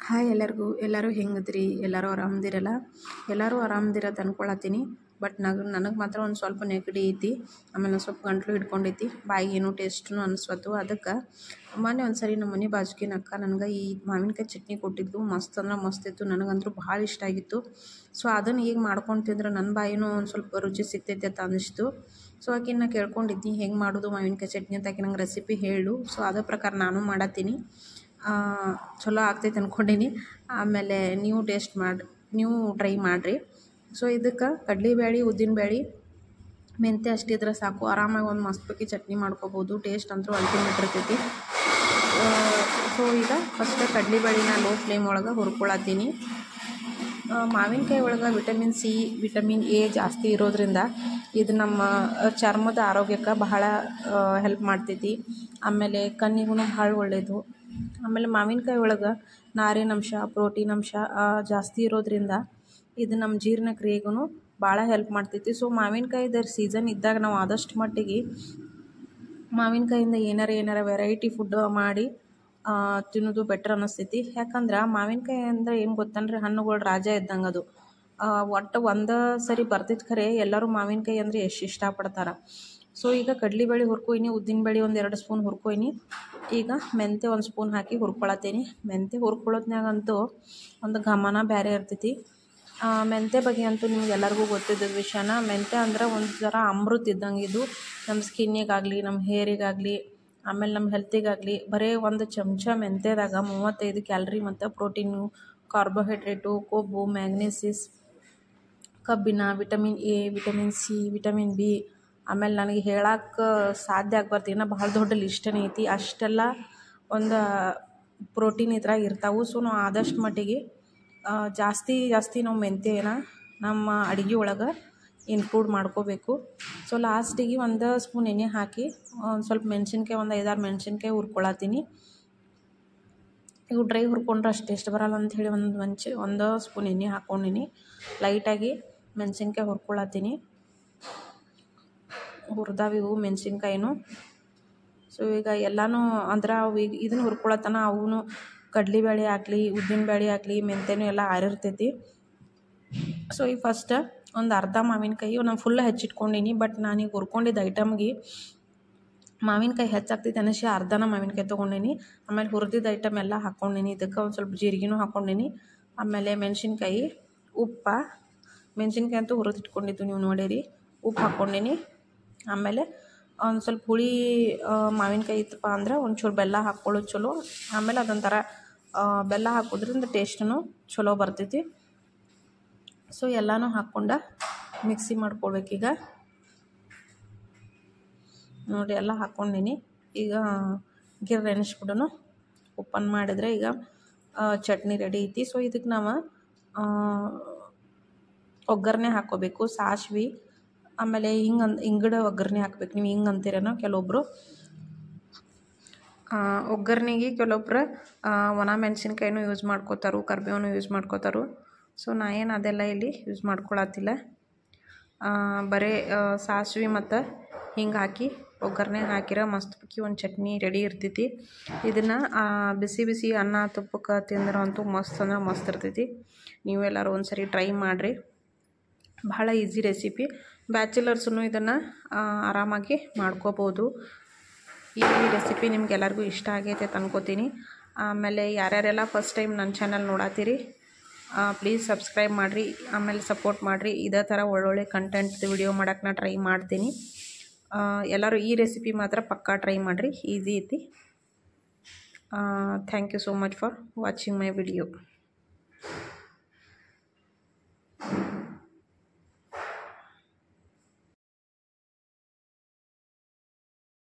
Hi ಎಲ್ಲರಿಗೂ. ಎಲ್ಲರೂ ಹೆಂಗದ್ರಿ? ಎಲ್ಲರೂ ಆರಾಮದಿರಲ್ಲ? ಎಲ್ಲರೂ ಆರಾಮದಿರತ್ತೆ ಅನ್ಕೊಳತ್ತೀನಿ. ಬಟ್ ನನಗೆ ಮಾತ್ರ ಒಂದು ಸ್ವಲ್ಪ ನೆಗಡಿ ಐತಿ. ಆಮೇಲೆ ಒಂದು ಸ್ವಲ್ಪ ಗಂಟ್ಲು ಹಿಡ್ಕೊಂಡೈತಿ. ಬಾಯಿಗೆ ಏನೂ ಟೇಸ್ಟ್ನು ಅನಿಸ್ವತ್ತು. ಅದಕ್ಕೆ ಮೊನ್ನೆ ಒಂದು ಸರಿ ನಮ್ಮ ಮನೆ ಬಾಜುಕಿನ ಅಕ್ಕ ನನಗೆ ಈ ಮಾವಿನಕಾಯಿ ಚಟ್ನಿ ಕೊಟ್ಟಿದ್ದು. ಮಸ್ತ್ ಅಂದ್ರೆ ಮಸ್ತ್ ಇತ್ತು. ನನಗಂತೂ ಭಾಳ ಇಷ್ಟ ಆಗಿತ್ತು. ಸೊ ಅದನ್ನು ಈಗ ಮಾಡ್ಕೊಂಡು ತಿಂದ್ರೆ ನನ್ನ ಬಾಯಿನೂ ಒಂದು ಸ್ವಲ್ಪ ರುಚಿ ಸಿಗ್ತೈತೆ ಅಂತ ಅನ್ನಿಸ್ತು. ಸೊ ಆಕಿನ ಕೇಳ್ಕೊಂಡಿದ್ನಿ ಹೆಂಗೆ ಮಾಡೋದು ಮಾವಿನಕಾಯಿ ಚಟ್ನಿ ಅಂತ. ಆಕೆ ನಂಗೆ ರೆಸಿಪಿ ಹೇಳು. ಸೊ ಅದೇ ಪ್ರಕಾರ ನಾನು ಮಾಡತ್ತೀನಿ. ಚಲೋ ಆಗ್ತೈತೆ ಅಂದ್ಕೊಂಡೀನಿ. ಆಮೇಲೆ ನೀವು ಟ್ರೈ ಮಾಡಿರಿ. ಸೊ ಇದಕ್ಕೆ ಕಡಲೆಬೇಳೆ, ಉದ್ದಿನಬೇಳೆ, ಮೆಂತ್ಯ ಅಷ್ಟಿದ್ರೆ ಸಾಕು. ಆರಾಮಾಗಿ ಒಂದು ಮಸ್ತ್ವಾಗಿ ಚಟ್ನಿ ಮಾಡ್ಕೋಬೋದು. ಟೇಸ್ಟ್ ಅಂತೂ ಅಲ್ಟಿಮೇಟ್ ಇರ್ತೈತಿ. ಸೊ ಈಗ ಫಸ್ಟ್ ಕಡಲೆಬೇಳೆನ ಲೋ ಫ್ಲೇಮ್ ಒಳಗೆ ಹುರ್ಕೊಳತ್ತೀನಿ. ಮಾವಿನಕಾಯಿ ಒಳಗೆ ವಿಟಮಿನ್ ಸಿ, ವಿಟಮಿನ್ ಎ ಜಾಸ್ತಿ ಇರೋದ್ರಿಂದ ಇದು ನಮ್ಮ ಚರ್ಮದ ಆರೋಗ್ಯಕ್ಕೆ ಬಹಳ ಹೆಲ್ಪ್ ಮಾಡ್ತೈತಿ. ಆಮೇಲೆ ಕಣ್ಣಿಗೂ ಭಾಳ ಒಳ್ಳೆಯದು. ಆಮೇಲೆ ಮಾವಿನಕಾಯಿ ಒಳಗೆ ನಾರಿನಂಶ, ಪ್ರೋಟೀನ್ ಅಂಶ ಜಾಸ್ತಿ ಇರೋದ್ರಿಂದ ಇದು ನಮ್ಮ ಜೀರ್ಣಕ್ರಿಯೆಗೂ ಭಾಳ ಹೆಲ್ಪ್ ಮಾಡ್ತೈತಿ. ಸೊ ಮಾವಿನಕಾಯಿದ ಸೀಸನ್ ಇದ್ದಾಗ ನಾವು ಆದಷ್ಟು ಮಟ್ಟಿಗೆ ಮಾವಿನಕಾಯಿಂದ ಏನಾರ ವೆರೈಟಿ ಫುಡ್ ಮಾಡಿ ತಿನ್ನೋದು ಬೆಟ್ರ್ ಅನ್ನಿಸ್ತೈತಿ. ಯಾಕಂದ್ರೆ ಮಾವಿನಕಾಯಿ ಅಂದರೆ ಏನು ಗೊತ್ತಂದ್ರೆ ಹಣ್ಣುಗಳ ರಾಜ ಇದ್ದಂಗೆ ಅದು. ಒಟ್ಟು ಒಂದು ಸರಿ ಬರ್ತೈತೆ ಖರೆ ಎಲ್ಲರೂ ಮಾವಿನಕಾಯಿ ಅಂದರೆ ಎಷ್ಟು ಇಷ್ಟಪಡ್ತಾರೆ. ಸೊ ಈಗ ಕಡಲೆಬೇಳೆ ಹುರ್ಕೊಯ್ನಿ, ಉದ್ದಿನಬೇಳೆ ಒಂದು 2 ಸ್ಪೂನ್ ಹುರ್ಕೊಯ್ನಿ. ಈಗ ಮೆಂತ್ಯ 1 ಸ್ಪೂನ್ ಹಾಕಿ ಹುರ್ಕೊಳತ್ತೀನಿ. ಮೆಂತ್ಯ ಹುರ್ಕೊಳ್ಳೋದ್ನಾಗಂತೂ ಒಂದು ಘಮನ ಬೇರೆ ಇರ್ತೈತಿ. ಮೆಂತ್ಯ ಬಗ್ಗೆ ಅಂತೂ ನಿಮ್ಗೆ ಎಲ್ಲರಿಗೂ ಗೊತ್ತಿದ್ದ ವಿಷಯನ. ಮೆಂತ್ಯ ಅಂದ್ರೆ ಒಂದು ಥರ ಅಮೃತ ಇದ್ದಂಗೆ. ಇದು ನಮ್ಮ ಸ್ಕಿನ್ನಿಗಾಗಲಿ, ನಮ್ಮ ಹೇರಿಗಾಗಲಿ, ಆಮೇಲೆ ನಮ್ಮ ಹೆಲ್ತಿಗಾಗಲಿ ಬರೀ ಒಂದು ಚಮಚ ಮೆಂತ್ಯದಾಗ 35 ಕ್ಯಾಲರಿ ಮತ್ತು ಪ್ರೋಟೀನು, ಕಾರ್ಬೋಹೈಡ್ರೇಟು, ಕೊಬ್ಬು, ಮ್ಯಾಗ್ನೀಸಿಸ್, ಕಬ್ಬಿಣ, vitamin A, vitamin C, vitamin B, ಆಮೇಲೆ ನನಗೆ ಹೇಳಕ್ಕೆ ಸಾಧ್ಯ ಆಗ್ಬಾರ್ದು. ಏನೋ ಭಾಳ ದೊಡ್ಡ ಲಿಸ್ಟನೇ ಐತಿ. ಅಷ್ಟೆಲ್ಲ ಒಂದು ಪ್ರೋಟೀನ್ ಇದ್ರಾಗ ಇರ್ತಾವೆ. ಸೊ ನಾವು ಆದಷ್ಟು ಮಟ್ಟಿಗೆ ಜಾಸ್ತಿ ನಾವು ಮೆಂತ್ಯನ ನಮ್ಮ ಅಡುಗೆ ಒಳಗೆ ಇನ್ಕ್ಲೂಡ್ ಮಾಡ್ಕೋಬೇಕು. ಸೊ ಲಾಸ್ಟಿಗೆ 1 ಸ್ಪೂನ್ ಎಣ್ಣೆ ಹಾಕಿ ಒಂದು ಸ್ವಲ್ಪ ಮೆಣಸಿನ್ಕಾಯಿ, ಒಂದು 5-6 ಮೆಣಸಿನ್ಕಾಯಿ ಹುರ್ಕೊಳತ್ತೀನಿ. ಇವು ಡ್ರೈ ಹುರ್ಕೊಂಡ್ರೆ ಅಷ್ಟು ಟೇಸ್ಟ್ ಬರಲ್ಲ ಅಂಥೇಳಿ ಒಂದು ಸ್ಪೂನ್ ಎಣ್ಣೆ ಹಾಕ್ಕೊಂಡಿನಿ. ಲೈಟಾಗಿ ಮೆಣಸಿನ್ಕಾಯಿ ಹುರ್ಕೊಳತ್ತೀನಿ. ಹುರಿದಾವಿವು ಮೆಣಸಿನ್ಕಾಯಿನೂ. ಸೊ ಈಗ ಎಲ್ಲನೂ ಅಂದ್ರೆ ಅವು ಈಗ ಇದನ್ನು ಹುರ್ಕೊಳತನ ಅವನು ಕಡಲೆಬೇಳೆ ಆಗಲಿ, ಉದ್ದಿನಬೇಳೆ ಆಗಲಿ, ಮೆಂತ್ಯನೂ ಎಲ್ಲ ಆರಿರ್ತೈತಿ. ಸೊ ಈಗ ಫಸ್ಟ್ ಒಂದು ಅರ್ಧ ಮಾವಿನಕಾಯಿ ನಾನು ಫುಲ್ ಹೆಚ್ಚಿಟ್ಕೊಂಡೀನಿ. ಬಟ್ ನಾನೀಗ ಹುರ್ಕೊಂಡಿದ್ದ ಐಟಮ್ಗೆ ಮಾವಿನಕಾಯಿ ಹೆಚ್ಚಾಗ್ತೈತೆ ಅನ್ನಿಸಿ ಅರ್ಧನ ಮಾವಿನಕಾಯಿ ತೊಗೊಂಡೀನಿ. ಆಮೇಲೆ ಹುರಿದಿದ್ದ ಐಟಮ್ ಎಲ್ಲ ಹಾಕ್ಕೊಂಡೀನಿ. ಇದಕ್ಕೆ ಒಂದು ಸ್ವಲ್ಪ ಜೀರಿಗೆನೂ ಹಾಕ್ಕೊಂಡೀನಿ. ಆಮೇಲೆ ಮೆಣಸಿನ್ಕಾಯಿ, ಮೆಣಸಿನ್ಕಾಯಿ ಅಂತೂ ಹುರಿದಿಟ್ಕೊಂಡಿದ್ದು ನೀವು ನೋಡಿರಿ. ಉಪ್ಪು ಹಾಕ್ಕೊಂಡೀನಿ. ಆಮೇಲೆ ಒಂದು ಸ್ವಲ್ಪ ಹುಳಿ ಮಾವಿನಕಾಯಿ ಇತ್ತಪ್ಪ ಅಂದ್ರೆ ಒಂಚೂರು ಬೆಲ್ಲ ಹಾಕ್ಕೊಳ್ಳೋದು ಚಲೋ. ಆಮೇಲೆ ಅದೊಂಥರ ಬೆಲ್ಲ ಹಾಕೋದ್ರಿಂದ ಟೇಸ್ಟೂ ಚಲೋ ಬರ್ತೈತಿ. ಸೊ ಎಲ್ಲನೂ ಹಾಕ್ಕೊಂಡು ಮಿಕ್ಸಿ ಮಾಡ್ಕೊಳ್ಬೇಕೀಗ. ನೋಡಿ ಎಲ್ಲ ಹಾಕ್ಕೊಂಡೀನಿ. ಈಗ ಗಿರ್ ಎಣಿಸ್ಬಿಡೋನು. ಓಪನ್ ಮಾಡಿದ್ರೆ ಈಗ ಚಟ್ನಿ ರೆಡಿ ಐತಿ. ಸೊ ಇದಕ್ಕೆ ನಾವು ಒಗ್ಗರಣೆ ಹಾಕ್ಕೋಬೇಕು. ಸಾಸ್ವೆ, ಆಮೇಲೆ ಹಿಂಗಡೆ ಒಗ್ಗರಣೆ ಹಾಕ್ಬೇಕು. ನೀವು ಹಿಂಗೆ ಅಂತೀರೇನೋ ಕೆಲವೊಬ್ಬರು. ಒಗ್ಗರಣೆಗೆ ಕೆಲವೊಬ್ರು ಒಣ ಮೆಣಸಿನ್ಕಾಯಿನೂ ಯೂಸ್ ಮಾಡ್ಕೋತಾರೆ, ಕರಿಬೇವನು ಯೂಸ್ ಮಾಡ್ಕೋತಾರೆ. ಸೊ ನಾ ಏನು ಅದೆಲ್ಲ ಇಲ್ಲಿ ಯೂಸ್ ಮಾಡ್ಕೊಳತ್ತಿಲ್ಲ. ಬರೀ ಸಾಸ್ವೆ ಮತ್ತು ಹಿಂಗೆ ಹಾಕಿ ಒಗ್ಗರಣೆ ಹಾಕಿರೋ ಮಸ್ತ್ಪಕ್ಕಿ ಒಂದು ಚಟ್ನಿ ರೆಡಿ ಇರ್ತೈತಿ. ಇದನ್ನು ಬಿಸಿ ಬಿಸಿ ಅನ್ನ ತುಪ್ಪಕ್ಕೆ ತಿಂದ್ರೆ ಅಂತೂ ಮಸ್ತ್ ಅಂದ್ರೆ ಮಸ್ತ್ ಇರ್ತೈತಿ. ನೀವೆಲ್ಲರೂ ಒಂದು ಸರಿ ಟ್ರೈ ಮಾಡಿರಿ. ಬಹಳ ಈಸಿ ರೆಸಿಪಿ. ಬ್ಯಾಚುಲರ್ಸೂ ಇದನ್ನು ಆರಾಮಾಗಿ ಮಾಡ್ಕೋಬೋದು. ಈ ರೆಸಿಪಿ ನಿಮ್ಗೆಲ್ಲರಿಗೂ ಇಷ್ಟ ಆಗೈತೆ ಅನ್ಕೋತೀನಿ. ಆಮೇಲೆ ಯಾರ್ಯಾರೆಲ್ಲ ಫಸ್ಟ್ ಟೈಮ್ ನನ್ನ ಚಾನಲ್ ನೋಡತ್ತೀರಿ ಪ್ಲೀಸ್ ಸಬ್ಸ್ಕ್ರೈಬ್ ಮಾಡಿರಿ. ಆಮೇಲೆ ಸಪೋರ್ಟ್ ಮಾಡಿರಿ. ಇದೇ ಥರ ಒಳ್ಳೊಳ್ಳೆ ಕಂಟೆಂಟ್ ವಿಡಿಯೋ ಮಾಡೋಕ್ಕೆ ನಾನು ಟ್ರೈ ಮಾಡ್ತೀನಿ. ಎಲ್ಲರೂ ಈ ರೆಸಿಪಿ ಮಾತ್ರ ಪಕ್ಕಾ ಟ್ರೈ ಮಾಡಿರಿ. ಈಸಿ ಐತಿ. Thank you so much for watching my video.